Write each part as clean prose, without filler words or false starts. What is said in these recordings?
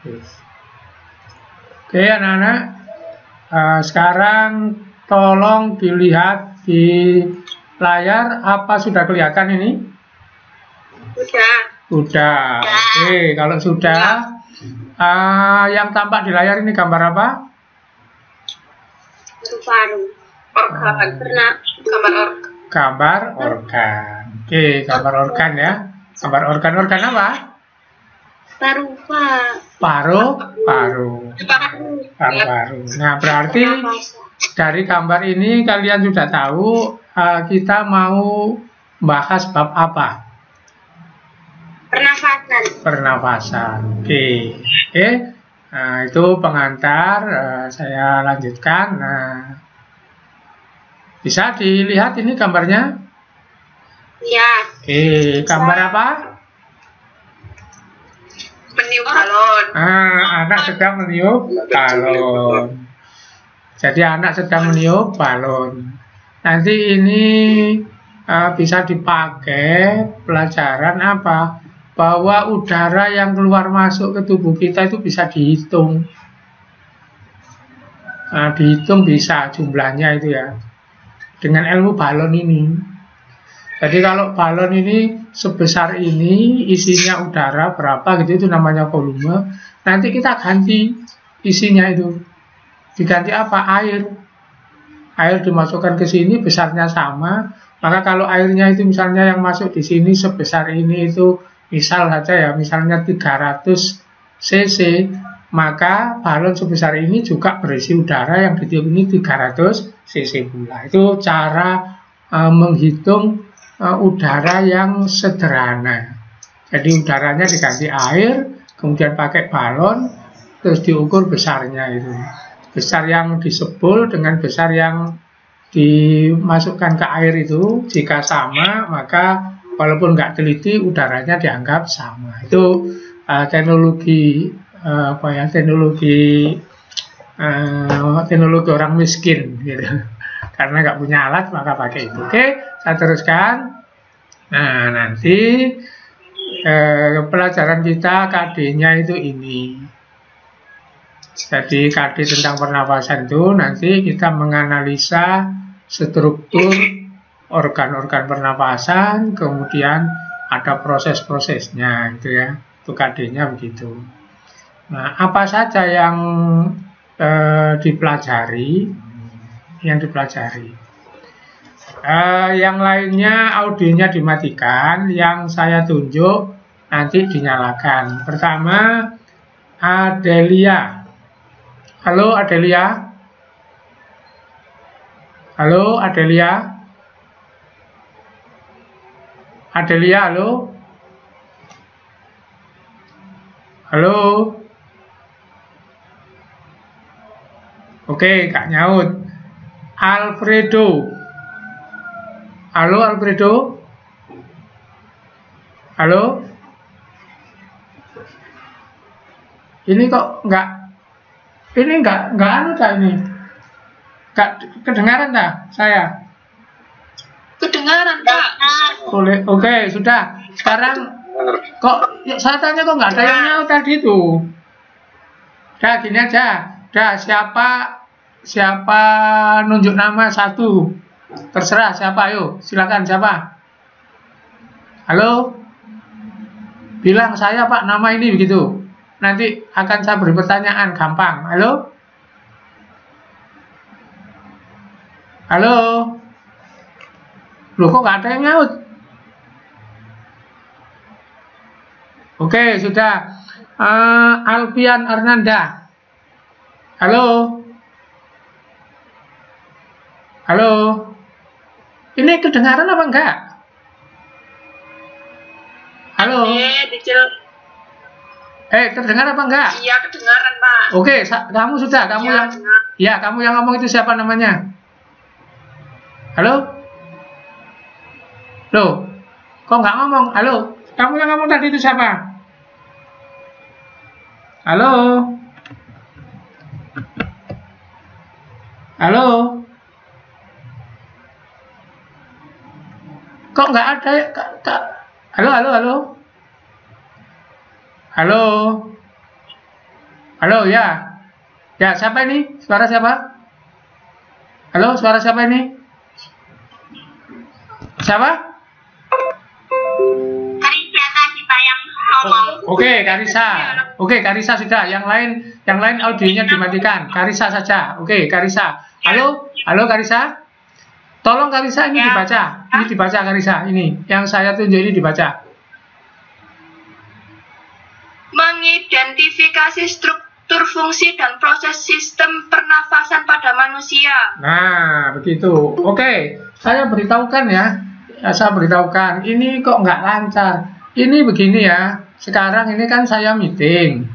Yes. Oke anak-anak, sekarang tolong dilihat di layar, apa sudah kelihatan ini? Sudah. Oke, kalau sudah, yang tampak di layar ini gambar apa? Gambar organ. Oke, gambar organ ya. Gambar organ apa? Paru. Nah, berarti dari gambar ini kalian sudah tahu kita mau bahas bab apa? Pernafasan. Oke. Nah, itu pengantar. Saya lanjutkan. Nah, bisa dilihat ini gambarnya? Ya. Oke, gambar apa? Meniup balon. Anak sedang meniup balon. Jadi anak sedang meniup balon. Nanti ini bisa dipakai pelajaran apa? Bahwa udara yang keluar masuk ke tubuh kita itu bisa dihitung. Nah, dihitung bisa jumlahnya itu ya. Dengan ilmu balon ini. Jadi kalau balon ini sebesar ini, isinya udara berapa gitu, itu namanya volume. Nanti kita ganti isinya itu. Diganti apa? Air. Air dimasukkan ke sini, besarnya sama. Maka kalau airnya itu misalnya yang masuk di sini sebesar ini itu, misal saja ya, misalnya 300 cc, maka balon sebesar ini juga berisi udara yang ditiup ini 300 cc pula. Itu cara menghitung udara yang sederhana. Jadi udaranya diganti air, kemudian pakai balon, terus diukur besarnya itu. Besar yang disebul dengan besar yang dimasukkan ke air itu, jika sama, maka walaupun nggak teliti, udaranya dianggap sama. Itu teknologi teknologi orang miskin, gitu. Karena nggak punya alat, maka pakai itu. Oke, saya teruskan. Nah, nanti pelajaran kita KD-nya itu ini. Jadi KD tentang pernapasan itu nanti kita menganalisa struktur organ-organ pernapasan, kemudian ada proses-prosesnya gitu ya. Itu KD-nya begitu. Nah, apa saja yang dipelajari? Yang lainnya audionya dimatikan, yang saya tunjuk nanti dinyalakan. Pertama, Adelia. Halo Adelia. Halo Adelia. Adelia, halo. Halo. Oke, Kak nyaut. Alfredo. Halo Alfredo. Halo. Ini kok nggak anu dah ini. Nggak kedengaran dah saya. Kedengaran, Pak. Boleh. Oke, sudah. Sekarang kok saya tanya kok nggak ada yang nyaut tadi itu. Udah gini aja. Udah siapa nunjuk nama satu. Terserah siapa, ayo. Silakan siapa. Halo. Bilang saya Pak nama ini begitu. Nanti akan saya beri pertanyaan gampang. Halo? Halo? Loh kok nggak ada yang nyaut? Oke, sudah. Alfian Arnanda. Halo? Halo? Ini kedengaran apa enggak? Halo? Terdengar apa enggak? Iya, kedengaran, Pak. Oke, kamu sudah, kamu yang ngomong itu siapa namanya? Halo? Loh, kok nggak ngomong? Halo, kamu yang ngomong tadi itu siapa? Halo? Halo? Kok nggak ada? Halo? Halo? Halo, ya? Ya, siapa ini? Suara siapa? Halo, suara siapa ini? Siapa? Karisa tadi Pak yang ngomong. Oke, Karisa. Oke, Karisa sudah. Yang lain audionya dimatikan. Karisa saja. Oke, Karisa. Halo? Halo, Karisa? Tolong Karisa ini dibaca. Ini dibaca Karisa. Ini yang saya tunjuk ini dibaca. Mengidentifikasi struktur fungsi dan proses sistem pernafasan pada manusia. Nah, begitu. Oke, saya beritahukan ya. Saya beritahukan. Ini kok nggak lancar. Ini begini ya. Sekarang ini kan saya meeting.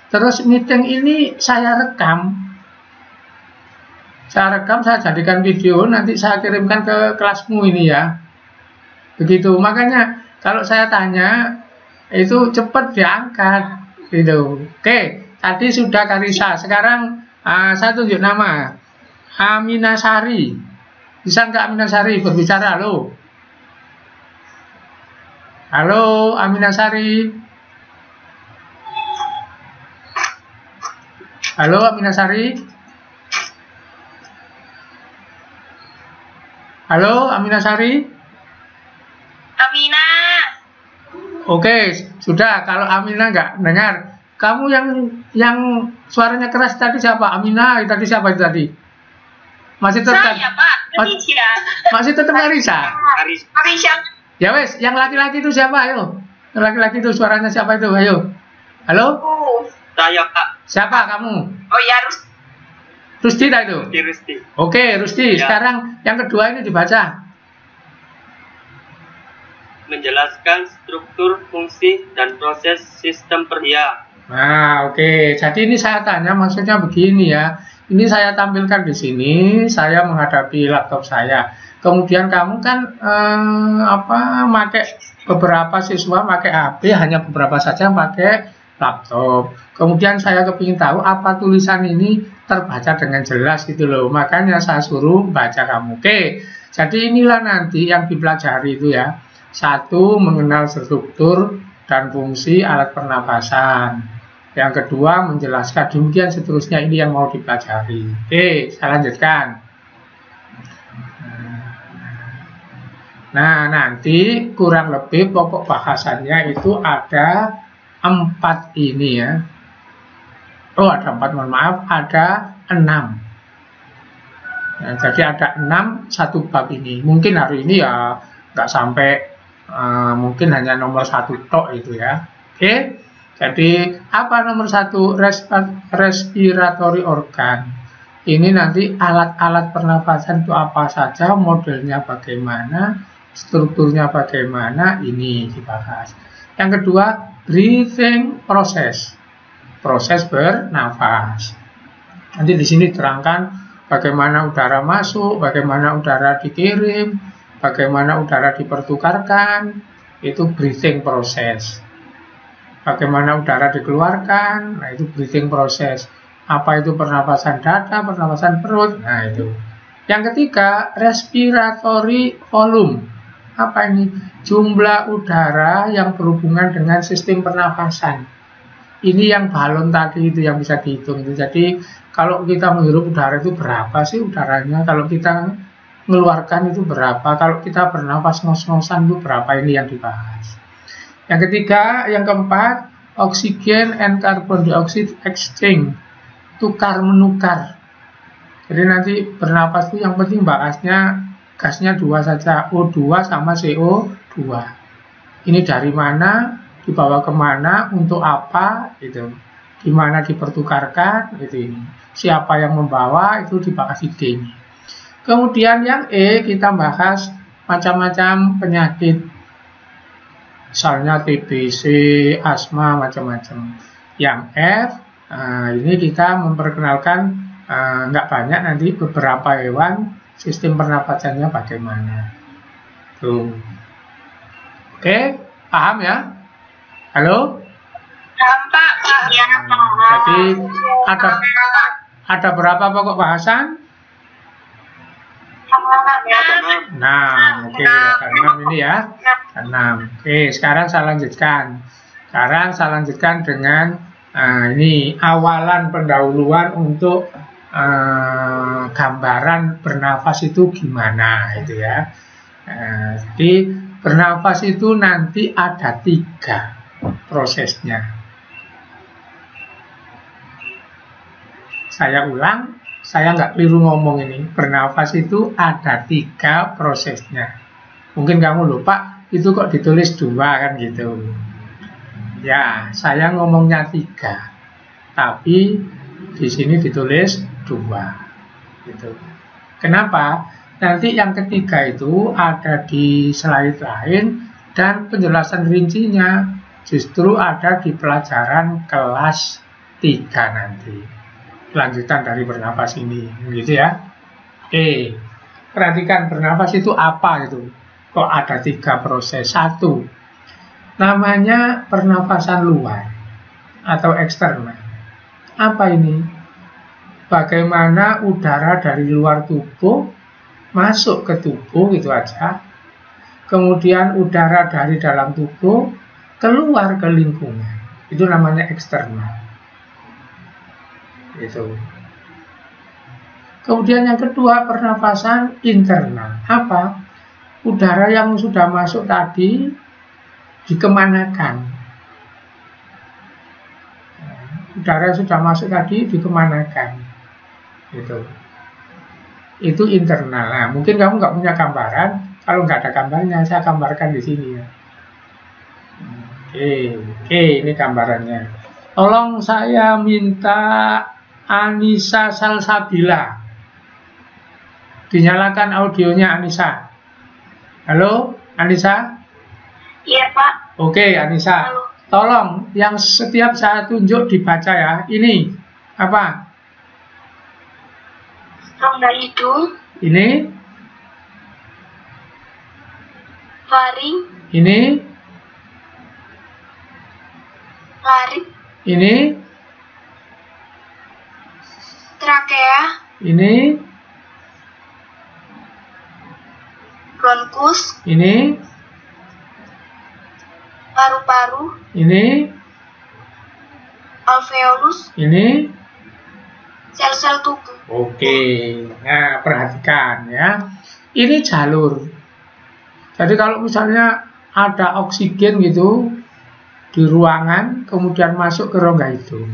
Terus meeting ini saya rekam. Saya jadikan video. Nanti saya kirimkan ke kelasmu ini ya. Begitu. Makanya kalau saya tanya, itu cepat diangkat gitu. Oke, tadi sudah Karisa. Sekarang saya tunjuk nama Aminasari. Bisa nggak Aminasari berbicara? Halo, halo Aminasari. Halo Aminasari. Halo Aminasari. Amina. Oke, sudah. Kalau Amina nggak dengar, kamu yang suaranya keras tadi siapa? Amina tadi siapa itu tadi? Masih tetap? Saya Pak, Karisa. Masih tetap Karisa? Karisa. Ya wes, yang laki-laki itu siapa? Ayo, yang laki-laki itu suaranya siapa itu? Ayo, halo? Saya Pak. Siapa kamu? Oh ya, Rusti tak itu? Rusti. Oke, Rusti. Ya. Sekarang yang kedua ini dibaca. Menjelaskan struktur, fungsi, dan proses sistem perya. Nah, oke. Jadi ini saya tanya, maksudnya begini ya. Ini saya tampilkan di sini, saya menghadapi laptop saya. Kemudian kamu kan pakai beberapa siswa pakai HP, hanya beberapa saja pakai laptop. Kemudian saya kepingin tahu apa tulisan ini terbaca dengan jelas gitu loh. Makanya saya suruh baca kamu. Oke. Jadi inilah nanti yang dipelajari itu ya. Satu, mengenal struktur dan fungsi alat pernapasan. Yang kedua, menjelaskan. Demikian seterusnya, ini yang mau dipelajari. Oke, saya lanjutkan. Nah, nanti kurang lebih pokok bahasannya itu ada 4 ini ya. Oh, ada 4, mohon maaf, ada 6. Nah, jadi ada 6 satu bab ini. Mungkin hari ini ya nggak sampai, mungkin hanya nomor 1 tok itu ya. Oke, jadi apa nomor 1? Respiratory organ. Ini nanti alat-alat pernapasan itu apa saja, modelnya bagaimana, strukturnya bagaimana, ini dibahas. Yang kedua, breathing process, proses bernafas. Nanti di sini terangkan bagaimana udara masuk, bagaimana udara dikirim, bagaimana udara dipertukarkan, itu breathing process. Bagaimana udara dikeluarkan, nah itu breathing process. Apa itu pernapasan dada, pernapasan perut, nah itu. Yang ketiga, respiratory volume. Apa ini? Jumlah udara yang berhubungan dengan sistem pernapasan. Ini yang balon tadi itu yang bisa dihitung. Jadi kalau kita menghirup udara itu berapa sih udaranya? Kalau kita mengeluarkan itu berapa? Kalau kita bernapas ngos-ngosan itu berapa? Ini yang dibahas. Yang ketiga, yang keempat, oksigen and carbon dioxide exchange, tukar menukar. Jadi nanti bernapas itu yang penting bahasnya gasnya 2 saja, O2 sama CO2. Ini dari mana, dibawa kemana, untuk apa, itu. Di mana dipertukarkan, itu ini. Siapa yang membawa, itu dibahas ide. Kemudian yang E, kita bahas macam-macam penyakit. Misalnya TBC, asma, macam-macam. Yang F, ini kita memperkenalkan nggak banyak, nanti beberapa hewan sistem pernapasannya bagaimana. Tuh. Oke, paham ya? Halo? Paham Pak. Iya Pak. Jadi ada berapa pokok bahasan? Nah, oke, ada 6 ini ya. 6. Oke, sekarang saya lanjutkan. Sekarang saya lanjutkan dengan ini awalan pendahuluan untuk gambaran bernafas itu gimana itu ya. Jadi bernafas itu nanti ada 3 prosesnya. Saya ulang, saya nggak keliru ngomong ini. Bernafas itu ada 3 prosesnya. Mungkin kamu lupa, itu kok ditulis 2 kan gitu. Ya, saya ngomongnya 3, tapi di sini ditulis 2. Gitu. Kenapa? Nanti yang ketiga itu ada di slide lain dan penjelasan rincinya justru ada di pelajaran kelas 3 nanti. Lanjutan dari bernafas ini, gitu ya. Oke, perhatikan bernafas itu apa gitu. Kok ada 3 proses? 1. Namanya pernafasan luar atau eksternal. Apa ini? Bagaimana udara dari luar tubuh masuk ke tubuh gitu aja. Kemudian udara dari dalam tubuh keluar ke lingkungan. Itu namanya eksternal. Itu. Kemudian yang kedua pernafasan internal. Apa? Udara yang sudah masuk tadi dikemanakan. Udara yang sudah masuk tadi dikemanakan. Itu internal. Nah, mungkin kamu nggak punya gambaran. Kalau nggak ada gambarnya, saya gambarkan di sini ya. Oke, ini gambarannya. Tolong saya minta Anissa Salsabila. Dinyalakan audionya Anissa. Halo, Anissa? Iya, Pak. Oke, Anissa. Halo. Tolong yang setiap saya tunjuk dibaca ya. Ini apa? Rongga hidung, Ini, faring, ini, laring, ini, trakea, ini, bronkus, ini, paru-paru, ini, alveolus, ini. sel-sel tubuh. Oke, nah perhatikan ya. Ini jalur. Jadi kalau misalnya ada oksigen gitu di ruangan, kemudian masuk ke rongga hidung.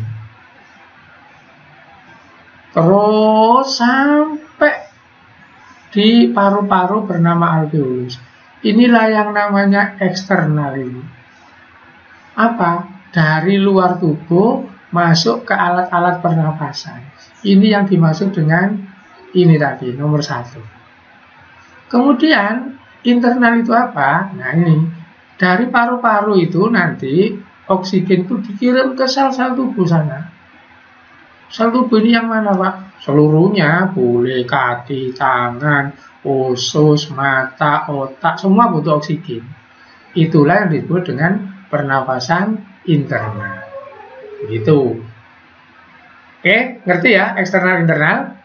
Terus sampai di paru-paru bernama alveolus. Inilah yang namanya eksternal ini. Apa? Dari luar tubuh masuk ke alat-alat pernapasan. Ini yang dimaksud dengan ini tadi, nomor 1. Kemudian internal itu apa? Nah ini, dari paru-paru itu nanti oksigen itu dikirim ke sel-sel tubuh sana. Sel tubuh ini yang mana, Pak? Seluruhnya, boleh kaki, tangan, usus, mata, otak, semua butuh oksigen. Itulah yang disebut dengan pernapasan internal. Begitu. Oke, ngerti ya eksternal internal?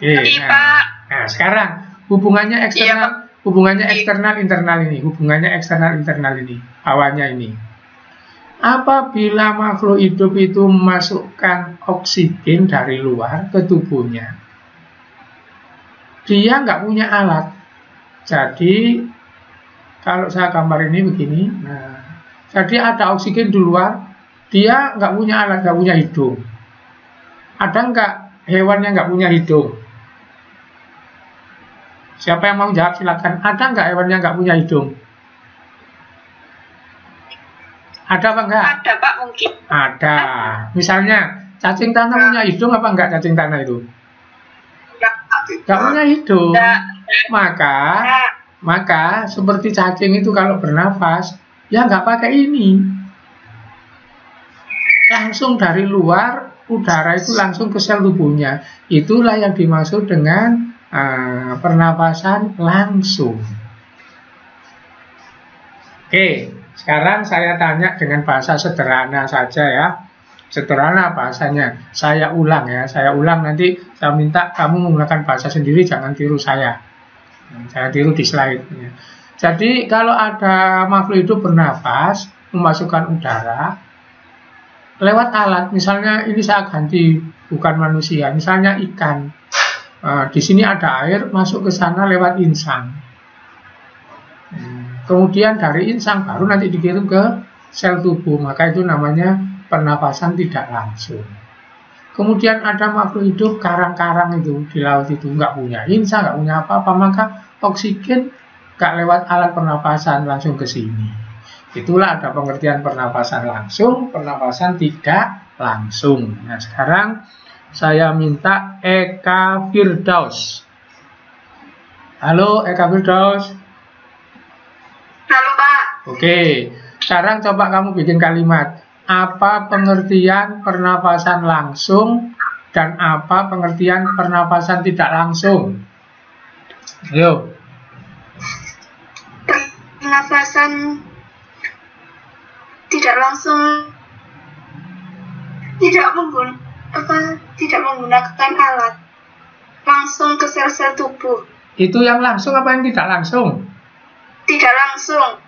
Ngerti, Pak. Nah, sekarang hubungannya eksternal, Iya, hubungannya eksternal internal ini, hubungannya eksternal internal ini, awalnya ini. Apabila makhluk hidup itu memasukkan oksigen dari luar ke tubuhnya, dia nggak punya alat. Jadi kalau saya gambar ini begini, nah, jadi ada oksigen di luar, dia nggak punya alat, nggak punya hidung. Ada nggak hewan yang nggak punya hidung? Siapa yang mau jawab silakan. Ada nggak hewan yang nggak punya hidung? Ada apa enggak? Ada, Pak, mungkin. Ada. Misalnya cacing tanah punya hidung apa enggak cacing tanah itu? Nggak punya hidung. Maka seperti cacing itu kalau bernafas, ya nggak pakai ini. Langsung dari luar, udara itu langsung ke sel tubuhnya. Itulah yang dimaksud dengan pernapasan langsung. Oke, sekarang saya tanya dengan bahasa sederhana saja ya. Sederhana bahasanya. Saya ulang ya. Saya ulang, nanti saya minta kamu menggunakan bahasa sendiri, jangan tiru saya. Saya tiru di slide. Jadi kalau ada makhluk hidup bernafas, memasukkan udara lewat alat. Misalnya ini saya ganti bukan manusia, misalnya ikan. Di sini ada air masuk ke sana lewat insang. Kemudian dari insang baru nanti dikirim ke sel tubuh, maka itu namanya pernapasan tidak langsung. Kemudian ada makhluk hidup karang-karang itu di laut itu nggak punya insang, nggak punya apa-apa, maka oksigen nggak lewat alat pernapasan langsung ke sini. Itulah ada pengertian pernapasan langsung, pernapasan tidak langsung. Nah sekarang saya minta Eka Firdaus. Halo Eka Firdaus. Halo Pak. Oke, sekarang coba kamu bikin kalimat. Apa pengertian pernapasan langsung dan apa pengertian pernapasan tidak langsung? Ayo. Pernafasan tidak langsung tidak menggunakan alat, langsung ke sel-sel tubuh. Itu yang langsung apa yang tidak langsung? Tidak langsung.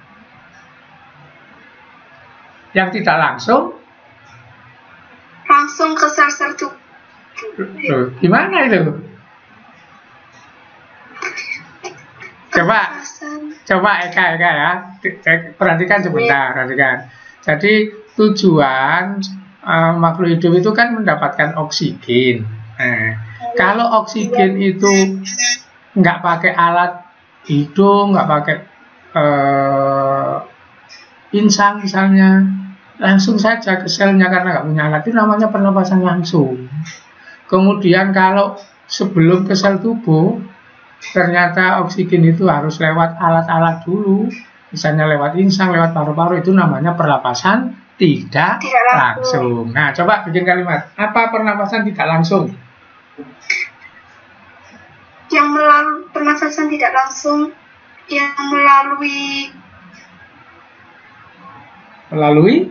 Yang tidak langsung? Langsung ke sel-sel tubuh. Loh, gimana itu? Coba Eka ya, perhatikan sebentar, perhatikan. Jadi tujuan makhluk hidup itu kan mendapatkan oksigen. Kalau oksigen itu nggak pakai alat hidung, nggak pakai insang misalnya, langsung saja ke selnya karena nggak punya alat, itu namanya pernapasan langsung. Kemudian kalau sebelum ke sel tubuh, ternyata oksigen itu harus lewat alat-alat dulu, misalnya lewat insang, lewat paru-paru, itu namanya pernapasan tidak langsung. Nah, coba bikin kalimat. Apa pernapasan tidak langsung? Yang melalui pernapasan tidak langsung, yang melalui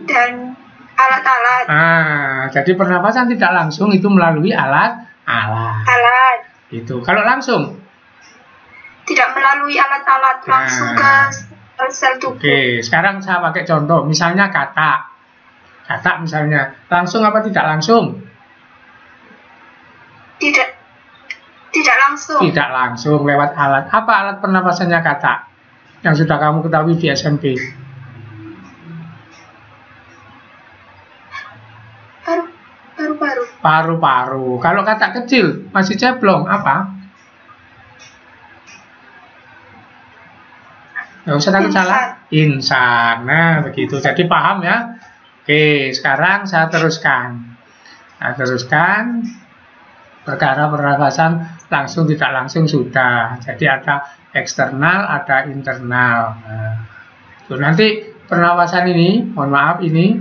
dan alat-alat. Jadi pernapasan tidak langsung itu melalui alat. Itu. Kalau langsung? Tidak melalui alat-alat, langsung ke sel tubuh. Oke, sekarang saya pakai contoh, misalnya kata misalnya, langsung apa tidak langsung? Tidak langsung. Tidak langsung, lewat alat. Apa alat pernapasannya kata? Yang sudah kamu ketahui di SMP. Paru-paru. Kalau kata kecil, masih ceblong, apa? Nggak usah takut salah. Insang. Nah, begitu. Jadi paham ya? Oke, sekarang saya teruskan. Perkara pernapasan langsung tidak langsung sudah. Jadi ada eksternal, ada internal. Nanti pernapasan ini, mohon maaf ini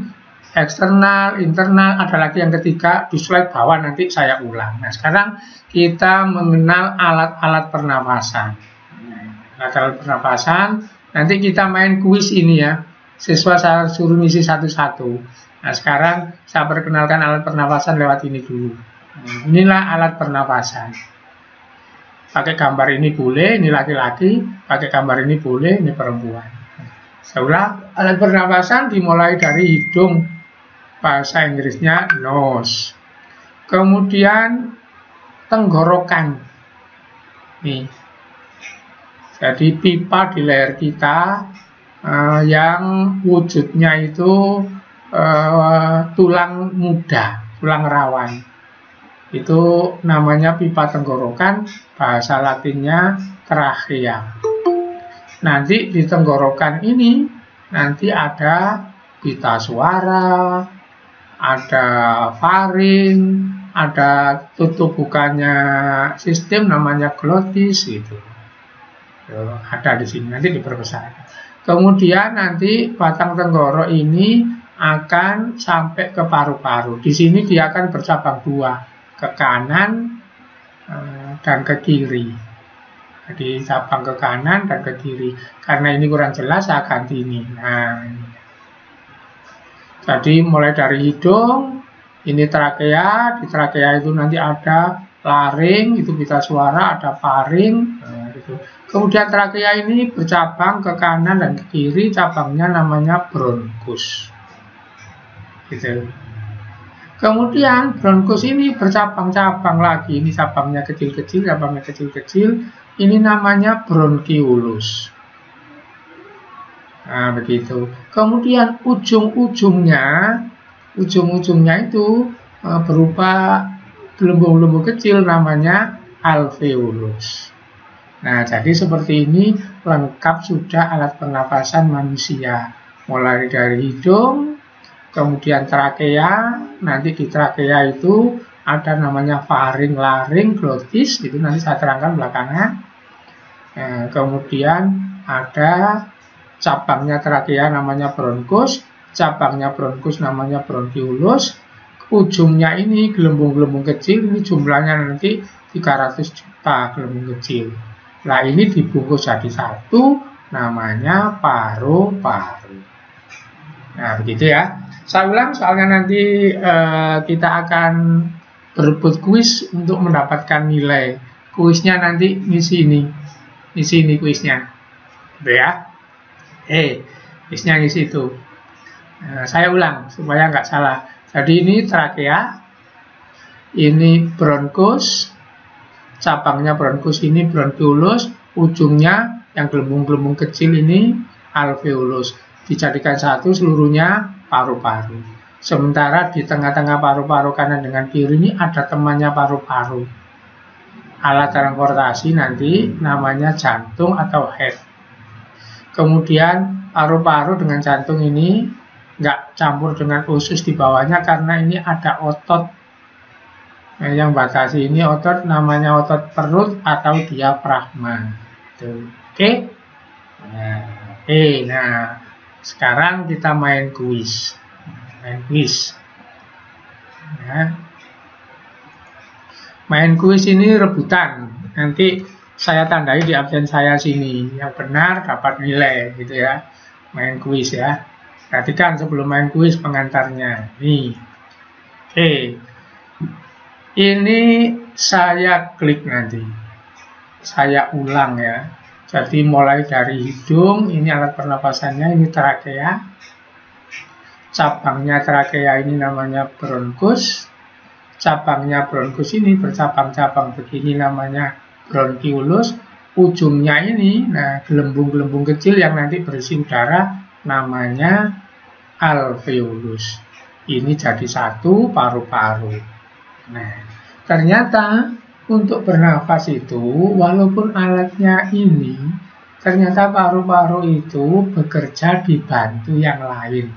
eksternal, internal, ada lagi yang ketiga di slide bawah nanti saya ulang. Nah, sekarang kita mengenal alat-alat pernapasan. Alat pernapasan, nanti kita main kuis ini ya. Siswa saya suruh ngisi satu-satu. Nah, sekarang saya perkenalkan alat pernapasan lewat ini dulu. Inilah alat pernapasan. Pakai gambar ini boleh, ini laki-laki. Pakai gambar ini boleh, ini perempuan. Saya ulang, alat pernapasan dimulai dari hidung. Bahasa Inggrisnya nose. Kemudian tenggorokan. Nih. Jadi pipa di leher kita yang wujudnya itu tulang muda, tulang rawan. Itu namanya pipa tenggorokan, bahasa Latinnya trachea. Nanti di tenggorokan ini nanti ada pita suara, ada faring, ada tutup bukannya sistem namanya glotis gitu. Ada di sini, nanti diperbesar. Kemudian nanti batang tenggorok ini akan sampai ke paru-paru. Di sini dia akan bercabang dua, ke kanan dan ke kiri. Jadi cabang ke kanan dan ke kiri. Karena ini kurang jelas, saya ganti ini. Nah, ini. Jadi mulai dari hidung, ini trachea. Di trachea itu nanti ada laring, itu pita suara, ada faring. Di Gitu. Kemudian trakea ini bercabang ke kanan dan ke kiri, cabangnya namanya bronkus. Gitu. Kemudian bronkus ini bercabang-cabang lagi, ini cabangnya kecil-kecil, cabangnya kecil-kecil, ini namanya bronkiolus. Nah, begitu. Kemudian ujung-ujungnya itu berupa gelembung-gelembung kecil, namanya alveolus. Nah, jadi seperti ini lengkap sudah alat pernafasan manusia. Mulai dari hidung, kemudian trakea, nanti di trakea itu ada namanya faring, laring, glotis, itu nanti saya terangkan belakangan. Kemudian ada cabangnya trakea namanya bronkus, cabangnya bronkus namanya bronkiolus, ujungnya ini gelembung-gelembung kecil, ini jumlahnya nanti 300 juta gelembung kecil. Nah, ini dibungkus jadi satu, namanya paru-paru. Nah, begitu ya. Saya ulang soalnya nanti kita akan berebut kuis untuk mendapatkan nilai. Kuisnya nanti di sini kuisnya. Gitu ya. Kuisnya di situ. Saya ulang supaya nggak salah. Jadi ini trakea, ini bronkus, cabangnya bronkus ini bronkiolus, ujungnya yang gelembung-gelembung kecil ini alveolus. Dijadikan satu seluruhnya paru-paru. Sementara di tengah-tengah paru-paru kanan dengan kiri ini ada temannya paru-paru. Alat transportasi nanti namanya jantung atau head. Kemudian paru-paru dengan jantung ini nggak campur dengan usus di bawahnya karena ini ada otot. Nah, yang batasi ini otot namanya otot perut atau diafragma. Oke? Nah, sekarang kita main kuis. Main kuis ini rebutan. Nanti saya tandai di absen saya sini. Yang benar dapat nilai, gitu ya. Main kuis ya. Perhatikan sebelum main kuis pengantarnya. Nih. Ini saya klik nanti. Saya ulang ya. Jadi mulai dari hidung, ini alat pernapasannya, ini trakea. Cabangnya trakea ini namanya bronkus. Cabangnya bronkus ini bercabang-cabang begini namanya bronkiolus. Ujungnya ini, nah gelembung-gelembung kecil yang nanti berisi udara namanya alveolus. Ini jadi satu paru-paru. Nah, ternyata untuk bernafas itu, walaupun alatnya ini, ternyata paru-paru itu bekerja dibantu yang lain.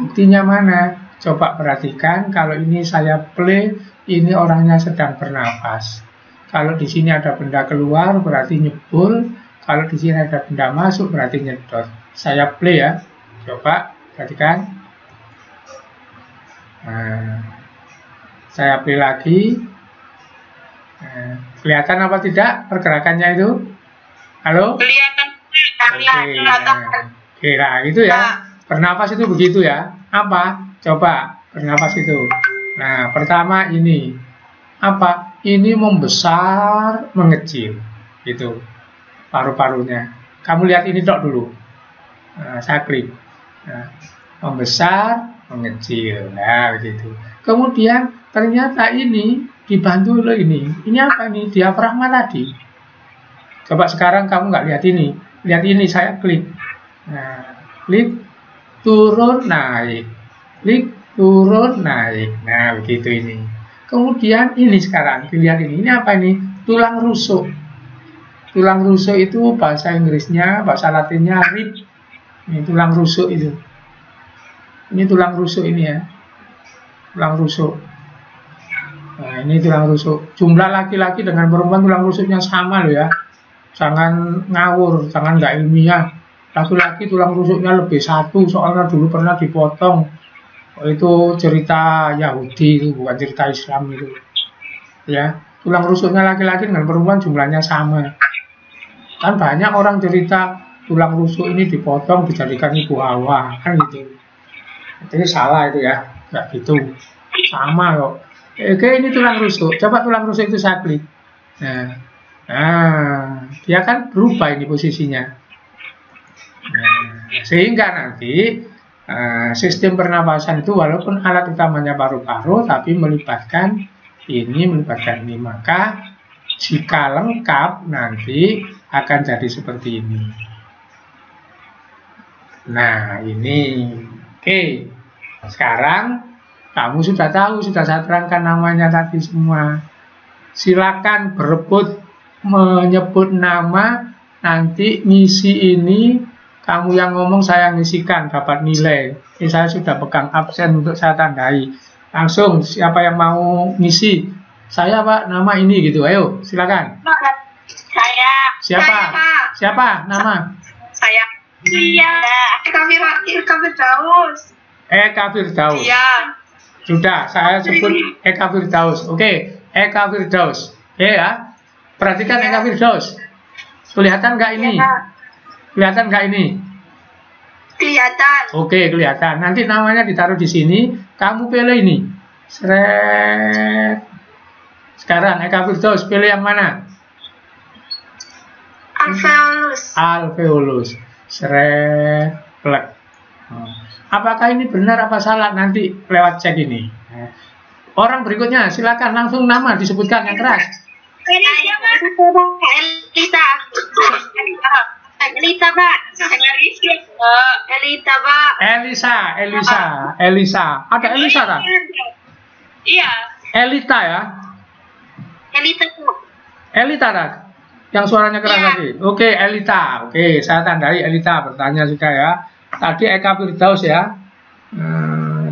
Buktinya mana? Coba perhatikan, kalau ini saya play, ini orangnya sedang bernafas. Kalau di sini ada benda keluar, berarti nyebul. Kalau di sini ada benda masuk, berarti nyedot. Saya play ya. Coba perhatikan. Nah, saya play lagi. Kelihatan apa tidak pergerakannya itu? Halo? Kelihatan. Oke, nah gitu ya. Bernafas itu begitu ya. Apa? Coba bernafas itu. Nah, pertama ini. Apa? Ini membesar, mengecil. Gitu. Paru-parunya. Kamu lihat ini dok dulu. Nah, saya klik. Nah, membesar, mengecil. Nah, begitu. Kemudian ternyata ini dibantu oleh ini. Ini apa nih? Diafragma tadi. Coba sekarang kamu nggak lihat ini. Lihat ini, saya klik. Nah, klik, turun, naik. Klik, turun, naik. Nah, begitu ini. Kemudian ini sekarang, dilihat ini. Ini apa ini? Tulang rusuk. Tulang rusuk itu bahasa Inggrisnya, bahasa Latinnya rib. Ini tulang rusuk itu. Ini tulang rusuk ini ya. Tulang rusuk. Nah, ini tulang rusuk. Jumlah laki-laki dengan perempuan tulang rusuknya sama loh ya. Jangan ngawur, jangan nggak ilmiah. Laki-laki tulang rusuknya lebih satu, soalnya dulu pernah dipotong. Itu cerita Yahudi, itu bukan cerita Islam itu. Ya, tulang rusuknya laki-laki dengan perempuan jumlahnya sama. Kan banyak orang cerita tulang rusuk ini dipotong dijadikan ibu Hawa, kan gitu. Itu salah itu ya, nggak gitu. Sama kok. Oke, ini tulang rusuk. Coba tulang rusuk itu saya klik. Nah, Nah, dia kan berubah ini posisinya. Nah, sehingga nanti sistem pernapasan itu walaupun alat utamanya paru-paru, tapi melibatkan ini. Maka jika lengkap nanti akan jadi seperti ini. Nah, ini. Oke. Sekarang kamu sudah tahu, sudah saya terangkan namanya tadi semua. Silakan berebut menyebut nama, nanti ngisi ini, kamu yang ngomong saya ngisikan, dapat nilai. Ini saya sudah pegang absen untuk saya tandai. Langsung, siapa yang mau ngisi? Saya Pak, nama ini gitu, ayo silakan. Saya. Siapa? Saya, Pak. Siapa nama? Saya. Iya. Eka Firdaus. Eka Firdaus. Iya. Sudah, saya sebut Eka Firdaus. Oke, Eka Firdaus. Oke ya. Perhatikan Eka Firdaus. Kelihatan nggak ini? Kelihatan nggak ini? Kelihatan. Oke, kelihatan. Nanti namanya ditaruh di sini. Kamu pilih ini. Seret. Sekarang Eka Firdaus pilih yang mana? Alveolus. Alveolus. Seret. Plek. Apakah ini benar apa salah? Nanti lewat cek ini. Orang berikutnya, silakan langsung nama disebutkan yang keras. Elita. Elita, Pak. Elita, Pak. Elisa. Ada Elisa kan? Iya. Elita ya? Elita, Pak. Elita kan? Yang suaranya keras Iya. tadi. Oke, Elita. Oke, saya tandai Elita. Bertanya sudah ya. Tadi Eka Firdaus ya.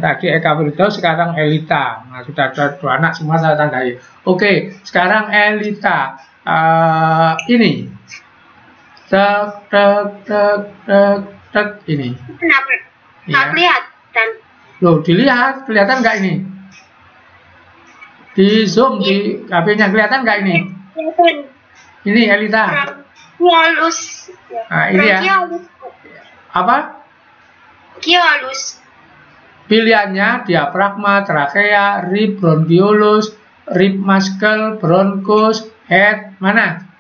Tadi Eka Firdaus, sekarang Elita. Nah, sudah ada 2 anak semua saya tandai. Oke, sekarang Elita. Ini. Tek, ini. Kenapa? Nggak Ya. kelihatan. Loh, dilihat. Kelihatan nggak ini? Di zoom di HP-nya. Kelihatan nggak ini? Kelihatan. Ini Elita. Bronkiolus. Nah, ini ya. Bronkiolus. Apa? Bronkiolus. Pilihannya diafragma, trakea, rib, bronkiolus, rib muscle, bronkus, head, mana?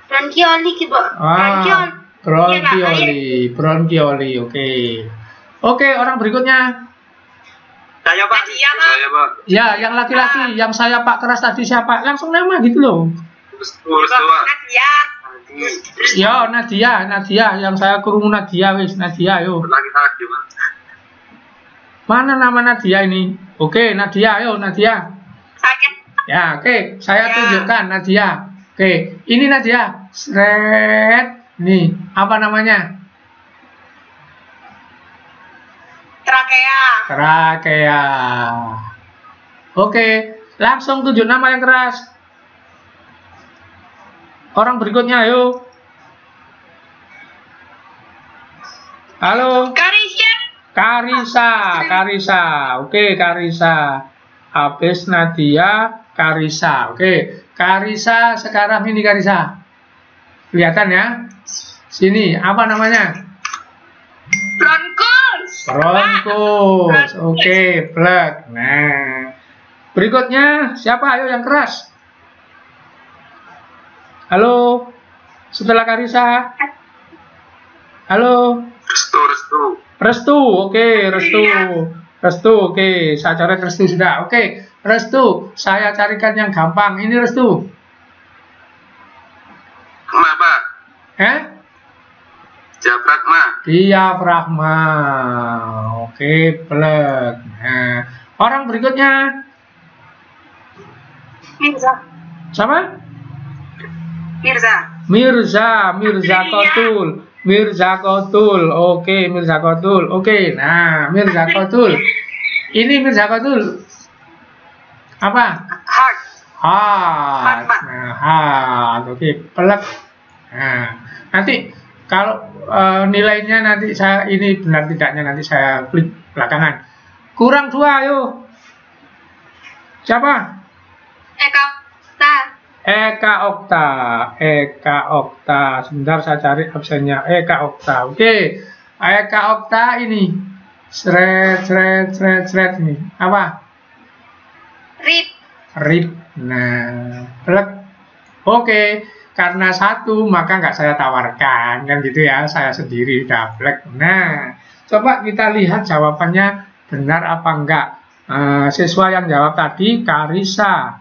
Bronkioli gitu. Bronkioli, oke. Oke, orang berikutnya. Saya Pak. Saya Pak. Ya, yang laki-laki, yang saya Pak keras tadi siapa? Langsung nama gitu loh. Nadia. Ya, Nadia, yang saya kurung Nadia, wis Nadia, yo. Laki-laki Pak. Mana nama Nadia ini? Oke, Nadia, ayo Nadia. Sakit. Ya, oke, saya Ya. tunjukkan Nadia. Oke, ini Nadia. Sret. Nih, apa namanya? Trakea. Oke, langsung tunjuk nama yang keras. Orang berikutnya, ayo. Halo. Karisa. Oke, Karisa. Habis Nadia, Karisa. Oke, Karisa sekarang ini Karisa. Kelihatan ya? Sini, apa namanya? Bronkus. Oke, plek. Nah, berikutnya siapa? Ayo yang keras. Halo. Setelah Karisa. Halo. Restu. Oke, Restu. Oke, saya coret Restu sudah. Oke, Restu. Saya carikan yang gampang. Ini Restu. Kenapa? Diafragma. Oke, plek. Nah, orang berikutnya sama? Mirza Kotul. Oke, Mirza Kotul. Oke, nah, Mirza Kotul. Ini Mirza Kotul. Apa? Heart. Nah, heart. Oke, pelek. Nah, nanti kalau nilainya nanti saya ini benar tidaknya nanti saya klik belakangan. Kurang 2, ayo. Siapa? Eka Okta. Sebentar saya cari absennya. Eka Okta. Oke. Eka Okta ini. Sret ini. Apa? Rib. Rib. Nah, plek. Oke, karena satu maka nggak saya tawarkan, kan gitu ya, saya sendiri dablek. Nah, coba kita lihat jawabannya benar apa enggak. Siswa yang jawab tadi, Karisa,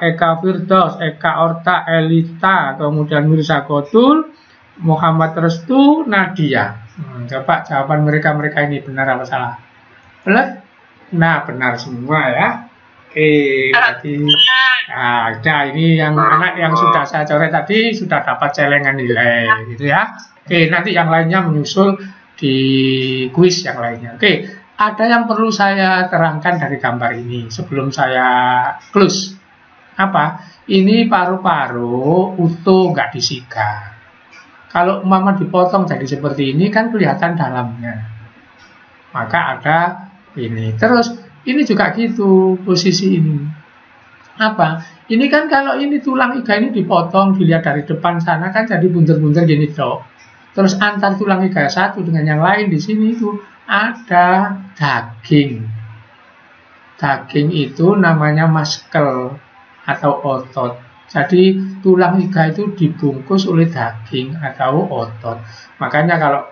Eka Firdaus, Eka Orta, Elita, kemudian Mirza Kotul, Muhammad Restu, Nadia. Coba jawaban mereka ini benar apa salah? Benar? Nah, benar semua ya. Oke, berarti ada ini yang anak yang sudah saya coret tadi sudah dapat celengan nilai gitu ya. Oke, nanti yang lainnya menyusul di kuis yang lainnya. Oke, ada yang perlu saya terangkan dari gambar ini sebelum saya close. Apa? Ini paru-paru utuh, nggak disikat. Kalau umpama dipotong jadi seperti ini kan kelihatan dalamnya. Maka ada ini. Terus ini juga gitu posisi ini. Apa? Ini kan kalau ini tulang iga ini dipotong, dilihat dari depan sana kan jadi bunter-bunter gini dok. Terus antar tulang iga satu dengan yang lain di sini itu ada daging. Daging itu namanya muscle atau otot. Jadi tulang iga itu dibungkus oleh daging atau otot. Makanya kalau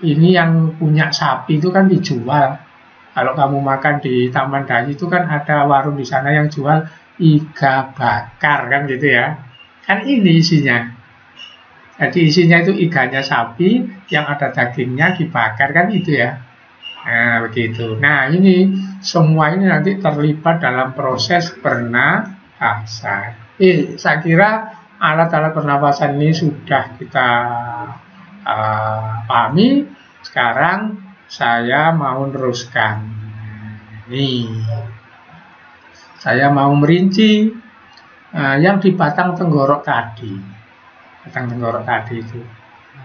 ini yang punya sapi itu kan dijual. Kalau kamu makan di Taman Dayi itu kan ada warung di sana yang jual iga bakar kan gitu ya. Kan ini isinya. Jadi isinya itu iganya sapi yang ada dagingnya dibakar kan itu ya. Nah begitu. Nah ini semua ini nanti terlibat dalam proses pernafasan. Saya kira alat-alat pernafasan ini sudah kita pahami. Sekarang saya mau meneruskan. Nih, saya mau merinci yang di batang tenggorok tadi. Batang tenggorok tadi itu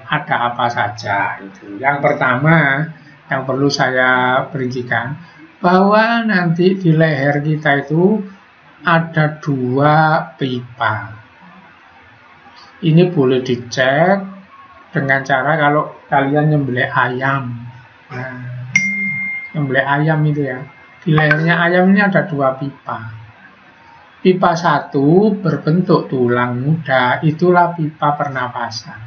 ada apa saja itu. Yang pertama yang perlu saya perincikan bahwa nanti di leher kita itu ada 2 pipa. Ini boleh dicek dengan cara kalau kalian nyembelih ayam. Nah, nyembelih ayam itu ya. Di lehernya ayam ini ada 2 pipa. Pipa 1 berbentuk tulang muda, itulah pipa pernapasan.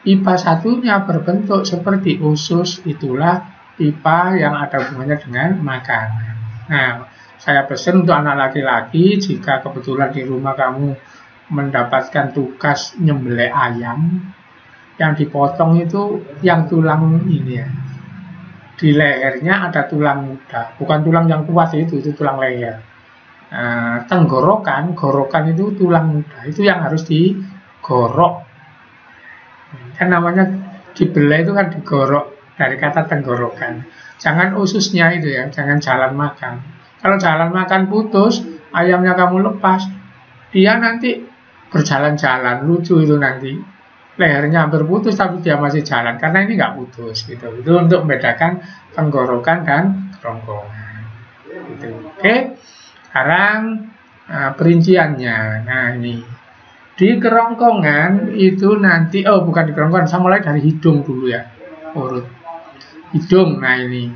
Pipa satunya berbentuk seperti usus, itulah pipa yang ada hubungannya dengan makanan. Nah, saya pesan untuk anak laki-laki, jika kebetulan di rumah kamu mendapatkan tugas nyembelih ayam, yang dipotong itu yang tulang ini ya. Di lehernya ada tulang muda, bukan tulang yang kuat itu tulang leher. Tenggorokan, gorokan itu tulang muda, itu yang harus digorok. Kan namanya dibelah itu kan digorok, dari kata tenggorokan. Jangan ususnya itu ya, jangan jalan makan. Kalau jalan makan putus, ayamnya kamu lepas, dia nanti berjalan-jalan, lucu itu nanti. Lehernya hampir putus tapi dia masih jalan, karena ini nggak putus gitu. Itu untuk membedakan tenggorokan dan kerongkongan. Gitu. Oke, sekarang perinciannya. Nah ini di kerongkongan itu nanti, bukan di kerongkongan, saya mulai dari hidung dulu ya, urut hidung. Nah ini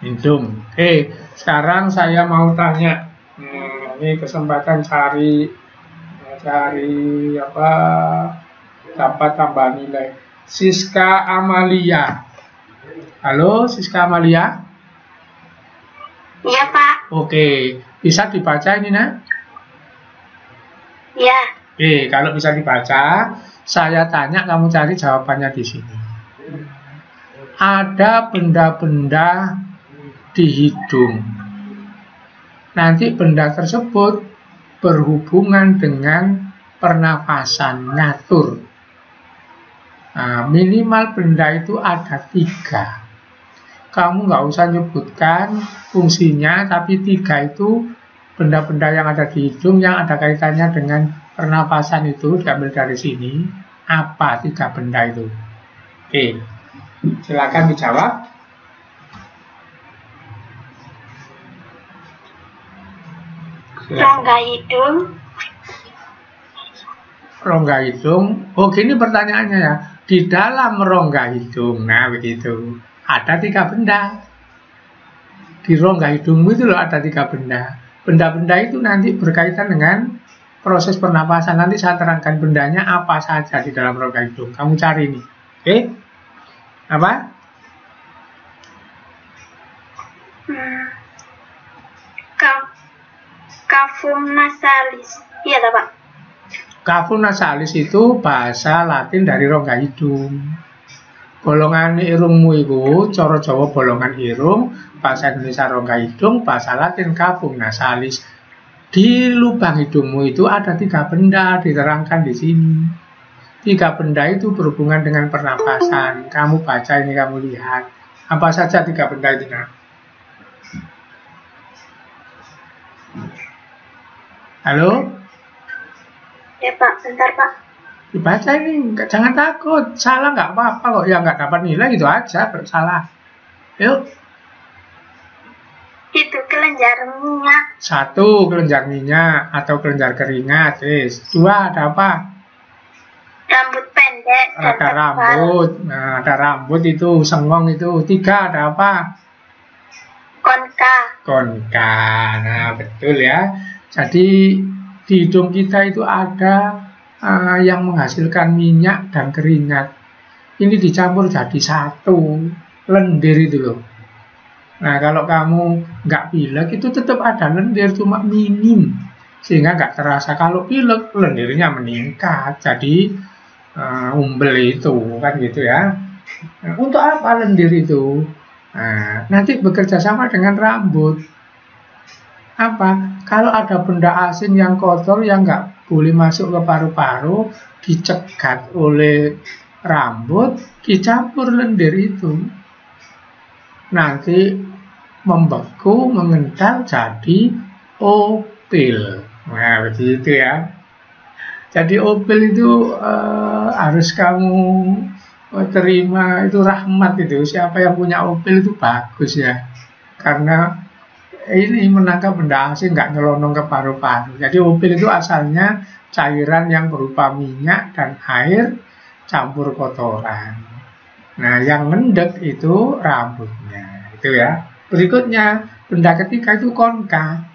hidung. Oke, sekarang saya mau tanya. Ini kesempatan cari apa? Dapat tambah nilai. Siska Amalia. Halo, Siska Amalia. Iya, Pak. Oke, bisa dibaca ini, nak? Iya. Oke, kalau bisa dibaca, saya tanya, kamu cari jawabannya di sini. Ada benda-benda di hidung. Nanti benda tersebut berhubungan dengan pernafasan, ngatur. Minimal benda itu ada 3. Kamu nggak usah nyebutkan fungsinya, tapi 3 itu benda-benda yang ada di hidung yang ada kaitannya dengan pernapasan itu diambil dari sini. Apa 3 benda itu? Oke, silakan dijawab. Rongga hidung. Rongga hidung. Oh, gini pertanyaannya ya. Di dalam rongga hidung, nah begitu, ada 3 benda. Di rongga hidungmu itu loh ada 3 benda. Benda-benda itu nanti berkaitan dengan proses pernapasan. Nanti saya terangkan bendanya apa saja di dalam rongga hidung. Kamu cari nih. Oke? Apa? Cavum nasalis. Iya, Pak. Cavum nasalis itu bahasa Latin dari rongga hidung. Bolongan irungmu itu, cara Jawa bolongan irung, bahasa Indonesia rongga hidung, bahasa Latin cavum nasalis. Di lubang hidungmu itu ada 3 benda, diterangkan di sini. 3 benda itu berhubungan dengan pernapasan. Kamu baca ini, kamu lihat. Apa saja 3 benda itu, nak? Halo? Ya, Pak. Bentar, Pak. Dibaca ini, jangan takut. Salah nggak apa-apa kok. Ya nggak dapat nilai gitu aja kalau salah. Yuk. Itu kelenjar minyak. 1, kelenjar minyak atau kelenjar keringat. 2, ada apa? Rambut pendek dan Ada tebal. rambut. Nah, ada rambut itu, sengong itu. 3, ada apa? Konka. Konka. Nah, betul ya. Jadi di hidung kita itu ada yang menghasilkan minyak dan keringat. Ini dicampur jadi satu, lendir itu loh. Nah, kalau kamu nggak pilek itu tetap ada lendir, cuma minim, sehingga nggak terasa. Kalau pilek, lendirnya meningkat, jadi umbel itu, kan gitu ya. Nah, untuk apa lendir itu? Nah, nanti bekerja sama dengan rambut. Apa? Kalau ada benda asing yang kotor yang nggak boleh masuk ke paru-paru, dicegat oleh rambut, dicampur lendir itu. Nanti membeku, mengental jadi opil. Nah, begitu ya. Jadi opil itu harus kamu terima, itu rahmat itu. Siapa yang punya opil itu bagus ya. Karena ini menangkap benda asing nggak nyelonong ke paru-paru. Jadi opil itu asalnya cairan yang berupa minyak dan air campur kotoran. Nah, yang mendek itu rambutnya, itu ya. Berikutnya, benda ketiga itu konka.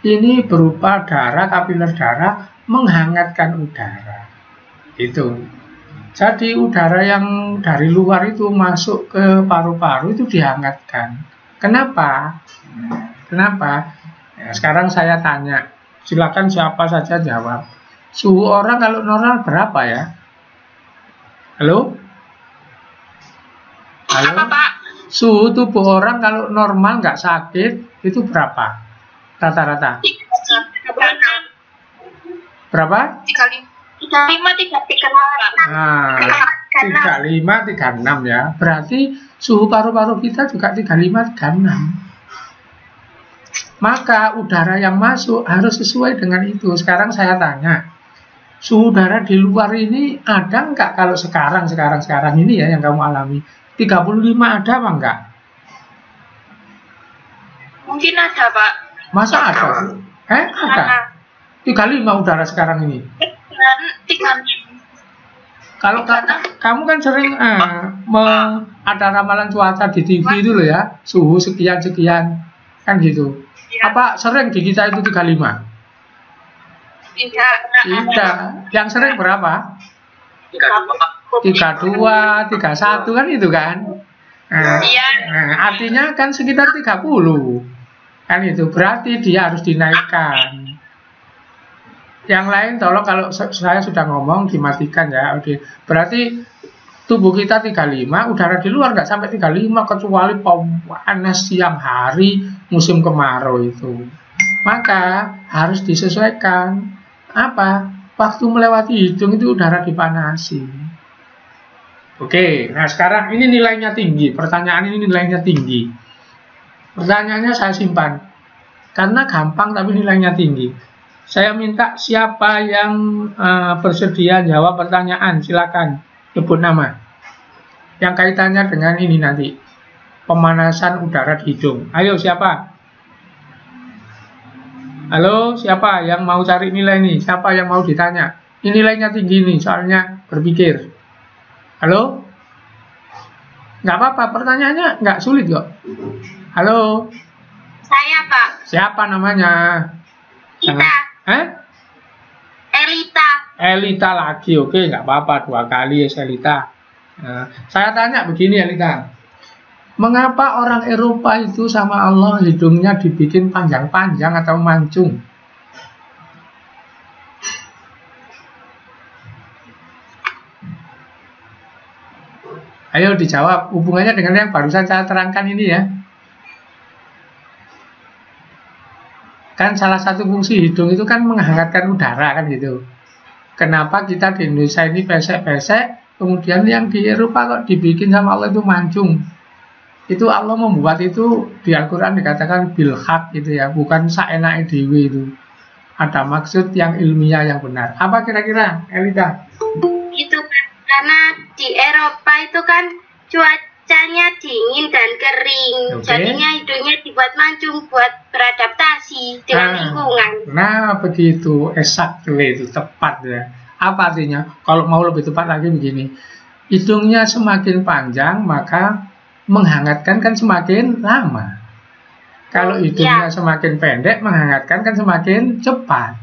Ini berupa darah, kapiler darah menghangatkan udara. Itu. Jadi udara yang dari luar itu masuk ke paru-paru itu dihangatkan. Kenapa? Kenapa? Ya, sekarang saya tanya, silakan siapa saja jawab. Suhu orang kalau normal berapa ya? Halo? Halo? Apa, Pak? Suhu tubuh orang kalau normal nggak sakit itu berapa? Rata-rata? 36. Berapa? 35, 36. Nah, 35, 36 ya. Berarti suhu paru-paru kita juga 35, 36. Maka udara yang masuk harus sesuai dengan itu. Sekarang saya tanya, suhu udara di luar ini ada nggak kalau sekarang ini ya yang kamu alami? 35 ada apa enggak? Mungkin ada, Pak. Masa ada? Ada. 35 udara sekarang ini. 36. Kalau kamu kan sering ada ramalan cuaca di TV itu loh ya, suhu sekian-sekian, kan gitu. Ya. Apa sering di kita itu 35? Tidak. Tidak. Yang sering berapa? 32, 31 kan itu kan? Iya. Artinya kan sekitar 30. Kan itu berarti dia harus dinaikkan. Yang lain tolong kalau saya sudah ngomong dimatikan ya. Oke. Berarti tubuh kita 35, udara di luar nggak sampai 35 kecuali panas siang hari musim kemarau itu. Maka harus disesuaikan. Apa? Waktu melewati hidung itu udara dipanasi. Oke, nah sekarang ini nilainya tinggi. Pertanyaan ini nilainya tinggi. Pertanyaannya saya simpan karena gampang tapi nilainya tinggi. Saya minta siapa yang bersedia jawab pertanyaan, silakan sebut nama. Yang kaitannya dengan ini nanti, pemanasan udara di hidung. Ayo siapa? Halo, siapa yang mau cari nilai nih? Siapa yang mau ditanya? Ini nilainya tinggi nih, soalnya berpikir. Halo? Nggak apa-apa, pertanyaannya nggak sulit kok. Halo? Saya, Pak. Siapa namanya? Kita. Elita. Elita lagi, oke, nggak apa-apa, 2 kali ya Elita. Nah, saya tanya begini Elita, mengapa orang Eropa itu sama Allah hidungnya dibikin panjang-panjang atau mancung? Ayo dijawab, hubungannya dengan yang barusan saya terangkan ini ya. Kan salah satu fungsi hidung itu kan menghangatkan udara kan gitu. Kenapa kita di Indonesia ini pesek-pesek, kemudian yang di Eropa kok dibikin sama Allah itu mancung? Itu Allah membuat itu di Al-Quran dikatakan bilhaq gitu ya, bukan saenake dhewe itu. Ada maksud yang ilmiah yang benar. Apa kira-kira, Elita? Itu karena di Eropa itu kan cuacanya dingin dan kering. Oke. Jadinya hidungnya dibuat mancung buat beradaptasi dengan lingkungan. Nah, begitu, exactly, itu tepat ya. Apa artinya? Kalau mau lebih tepat lagi begini, hidungnya semakin panjang maka menghangatkan kan semakin lama. Kalau hidungnya semakin pendek, menghangatkan kan semakin cepat.